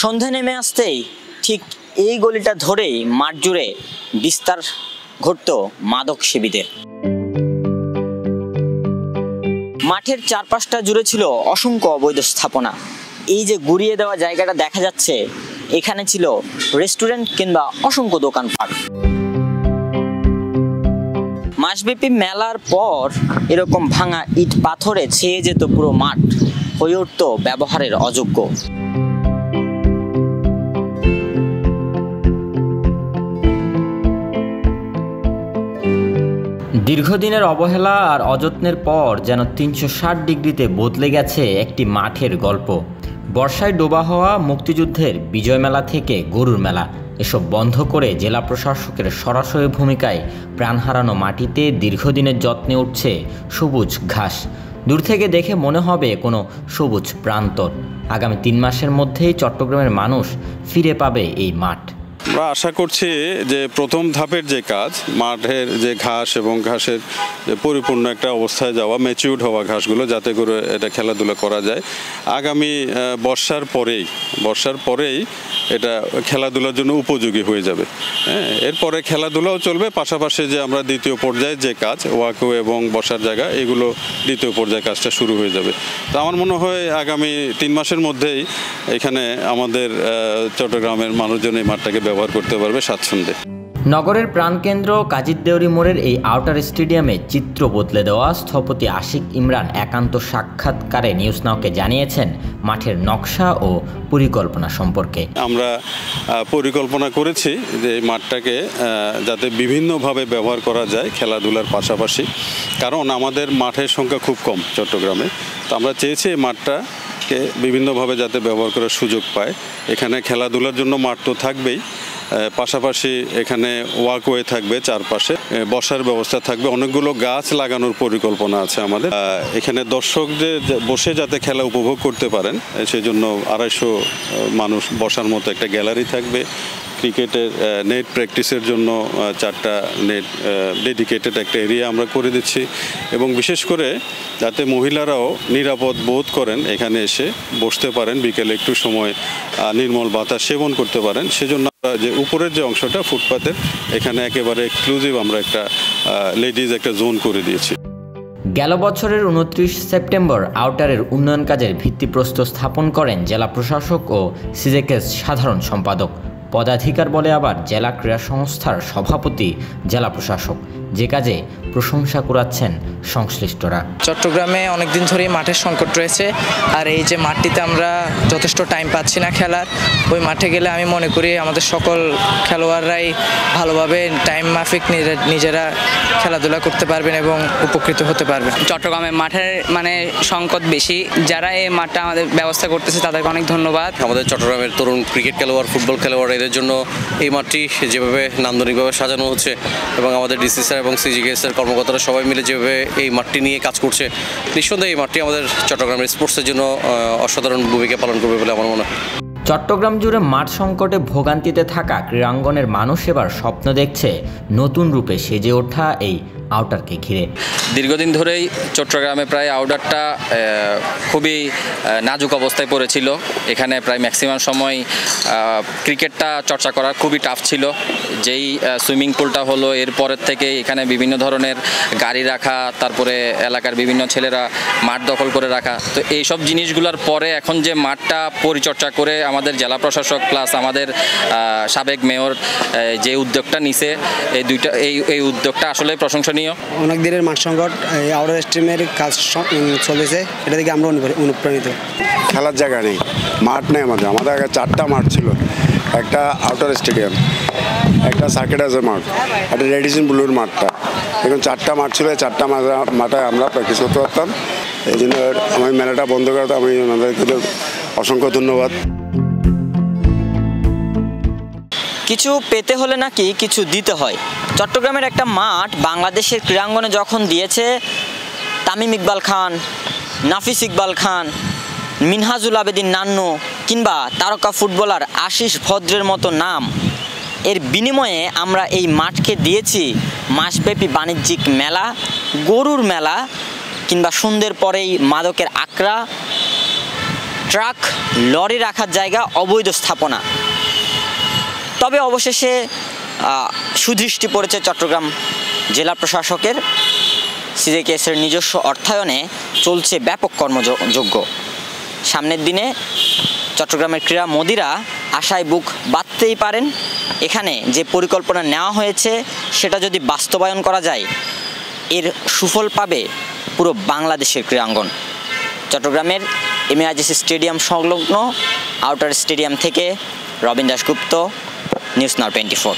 সন্ধ্যা নেমে আসতেই ঠিক এই গলিটা ধরেই মাঠ জুড়ে বিস্তার ঘটত মাদক সেবীদের। মাঠের চারপাশটা জুড়ে ছিল অসংখ্য অবৈধ স্থাপনা। এই যে গুড়িয়ে দেওয়া জায়গাটা দেখা যাচ্ছে, এখানে ছিল রেস্টুরেন্ট কিংবা অসংখ্য দোকানপাট। মাসব্যাপী মেলার পর এরকম ভাঙা ইট পাথরে ছেয়ে যেত পুরো মাঠ, হয়ে উঠত ব্যবহারের অযোগ্য। দীর্ঘদিনের অবহেলা আর অযত্নের পর যেন 360 ডিগ্রিতে বদলে গেছে একটি মাঠের গল্প। বর্ষায় ডোবা হওয়া মুক্তিযুদ্ধের বিজয় মেলা থেকে গরুর মেলা, এসব বন্ধ করে জেলা প্রশাসকের সরাসরি ভূমিকায় প্রাণ হারানো মাটিতে দীর্ঘদিনের যত্নে উঠছে সবুজ ঘাস। দূর থেকে দেখে মনে হবে কোনো সবুজ প্রান্তর। আগামী 3 মাসের মধ্যেই চট্টগ্রামের মানুষ ফিরে পাবে এই মাঠ। আমরা আশা করছি যে প্রথম ধাপের যে কাজ, মাঠের যে ঘাস এবং ঘাসের যে পরিপূর্ণ একটা অবস্থায় যাওয়া, ম্যাচিউরড হওয়া ঘাসগুলো, যাতে করে এটা খেলাধুলা করা যায়, আগামী বর্ষার পরেই এটা খেলাধুলার জন্য উপযোগী হয়ে যাবে। হ্যাঁ, এরপরে খেলাধুলাও চলবে, পাশাপাশি যে আমরা দ্বিতীয় পর্যায়ে যে কাজ, ওয়াকওয়ে এবং বসার জায়গা, এগুলো দ্বিতীয় পর্যায়ে কাজটা শুরু হয়ে যাবে। তো আমার মনে হয় আগামী 3 মাসের মধ্যেই এখানে আমাদের চট্টগ্রামের মানুষজন এই মাঠটাকে ব্যবহার করতে পারবে স্বাচ্ছন্দ্যে। নগরের প্রাণকেন্দ্র কাজীরদেউরি মোড়ের এই আউটার স্টেডিয়ামে চিত্র বদলে দেওয়া স্থপতি আশিক ইমরান একান্ত সাক্ষাৎকারে নিউজ নাওকে জানিয়েছেন মাঠের নকশা ও পরিকল্পনা সম্পর্কে। আমরা পরিকল্পনা করেছি যে এই মাঠটাকে যাতে বিভিন্নভাবে ব্যবহার করা যায় খেলাধুলার পাশাপাশি, কারণ আমাদের মাঠের সংখ্যা খুব কম চট্টগ্রামে। তো আমরা চেয়েছি এই মাঠটাকে বিভিন্নভাবে যাতে ব্যবহার করার সুযোগ পায়। এখানে খেলাধুলার জন্য মাঠ তো থাকবেই, পাশাপাশি এখানে ওয়াকওয়ে থাকবে, চারপাশে বসার ব্যবস্থা থাকবে, অনেকগুলো গাছ লাগানোর পরিকল্পনা আছে আমাদের। এখানে দর্শকদের বসে যাতে খেলা উপভোগ করতে পারেন, সেই জন্য 250 মানুষ বসার মতো একটা গ্যালারি থাকবে। ক্রিকেটের নেট প্র্যাকটিসের জন্য 4টা নেট ডেডিকেটেড একটা এরিয়া আমরা করে দিচ্ছি, এবং বিশেষ করে যাতে মহিলারাও নিরাপদ বোধ করেন, এখানে এসে বসতে পারেন, বিকেলে একটু সময় নির্মল বাতাস সেবন করতে পারেন, সেজন্য যে উপরের যে অংশটা ফুটপাতের, এখানে একেবারে এক্সক্লুসিভ আমরা একটা লেডিজ একটা জোন করে দিয়েছি। গেল বছরের 29 সেপ্টেম্বর আউটারের উন্নয়ন কাজের ভিত্তিপ্রস্তর স্থাপন করেন জেলা প্রশাসক ও সিজেকেস সাধারণ সম্পাদক। পদাধিকার বলে আবার জেলা ক্রীড়া সংস্থার সভাপতি জেলা প্রশাসক, যে কাজে প্রশংসা কুড়াচ্ছেন সংশ্লিষ্টরা। চট্টগ্রামে অনেকদিন ধরেই মাঠের সংকট রয়েছে, আর এই যে মাঠটিতে আমরা যথেষ্ট টাইম পাচ্ছি না খেলার, ওই মাঠে গেলে আমি মনে করি আমাদের সকল খেলোয়াড়রাই ভালোভাবে টাইম মাফিক নিজেরা খেলাধুলা করতে পারবেন এবং উপকৃত হতে পারবেন। চট্টগ্রামে মাঠের সংকট বেশি, যারা এই মাঠটা আমাদের ব্যবস্থা করতেছে তাদেরকে অনেক ধন্যবাদ। আমাদের চট্টগ্রামের তরুণ ক্রিকেট খেলোয়াড়, ফুটবল খেলোয়াড়, এদের জন্য এই মাঠটি যেভাবে নান্দনিকভাবে সাজানো হচ্ছে, এবং আমাদের ডিসি স্যার এবং সিজিকেএসের কর্মকর্তারা সবাই মিলে যেভাবে এই মাঠটি নিয়ে কাজ করছে, নিঃসন্দেহে এই মাঠটি আমাদের চট্টগ্রামের স্পোর্টসের জন্য অসাধারণ ভূমিকা পালন করবে বলে আমার মনে হয়। চট্টগ্রাম জুড়ে মাঠ সংকটে ভোগান্তিতে থাকা ক্রীড়াঙ্গনের মানুষ এবার স্বপ্ন দেখছে নতুন রূপে সেজে ওঠা এই আউটারকে ঘিরে। দীর্ঘদিন ধরেই চট্টগ্রামে প্রায় আউটারটা খুবই নাজুক অবস্থায় পড়েছিল। এখানে প্রায় ম্যাক্সিমাম সময় ক্রিকেটটা চর্চা করা খুবই টাফ ছিল। যেই সুইমিং পুলটা হলো, এরপরের থেকে এখানে বিভিন্ন ধরনের গাড়ি রাখা, তারপরে এলাকার বিভিন্ন ছেলেরা মাঠ দখল করে রাখা। তো এইসব জিনিসগুলোর পরে এখন যে মাঠটা পরিচর্যা করে আমাদের জেলা প্রশাসক প্লাস আমাদের সাবেক মেয়র যে উদ্যোগটা নিছে, এই উদ্যোগটা আসলে প্রশংসনীয়। অনেক দিনের মাঠ সংকট, আউটার স্ট্রিমের কাজ চলেছে, এটা থেকে আমরা অনুপ্রাণিত। খেলার জায়গা নেই, মাঠ নেই আমাদের আগে 4টা মাঠ ছিল, একটা আউটার স্টেডিয়াম, একটা সার্কিটাসের মাঠ, একটা রেডিসন ব্লুর মাঠটা, এখন 4টা মাঠ ছিল। 4টা মাঠে আমরা প্র্যাকটিস করতে পারতাম, এই জন্য আমি মেলাটা বন্ধ করতে আমি ওনাদেরকে অসংখ্য ধন্যবাদ। কিছু পেতে হলে নাকি কিছু দিতে হয়। চট্টগ্রামের একটা মাঠ বাংলাদেশের ক্রীড়াঙ্গনে যখন দিয়েছে তামিম ইকবাল খান, নাফিস ইকবাল খান, মিনহাজুল আবেদিন নান্নু কিংবা তারকা ফুটবলার আশিস ভদ্রের মতো নাম, এর বিনিময়ে আমরা এই মাঠকে দিয়েছি মাসব্যাপী বাণিজ্যিক মেলা, গরুর মেলা কিংবা সন্ধ্যের পরেই মাদকের আখড়া, ট্রাক লরি রাখার জায়গা, অবৈধ স্থাপনা। তবে অবশেষে সুদৃষ্টি পড়েছে চট্টগ্রাম জেলা প্রশাসকের। সিজেকেএসের নিজস্ব অর্থায়নে চলছে ব্যাপক কর্মযজ্ঞ। সামনের দিনে চট্টগ্রামের ক্রীড়া মোদিরা আশায় বুক বাঁধতেই পারেন। এখানে যে পরিকল্পনা নেওয়া হয়েছে সেটা যদি বাস্তবায়ন করা যায়, এর সুফল পাবে পুরো বাংলাদেশের ক্রীড়াঙ্গন। চট্টগ্রামের এমএআইজিসি স্টেডিয়াম সংলগ্ন আউটার স্টেডিয়াম থেকে রবিন দাশগুপ্ত, নিউজ নাও 24।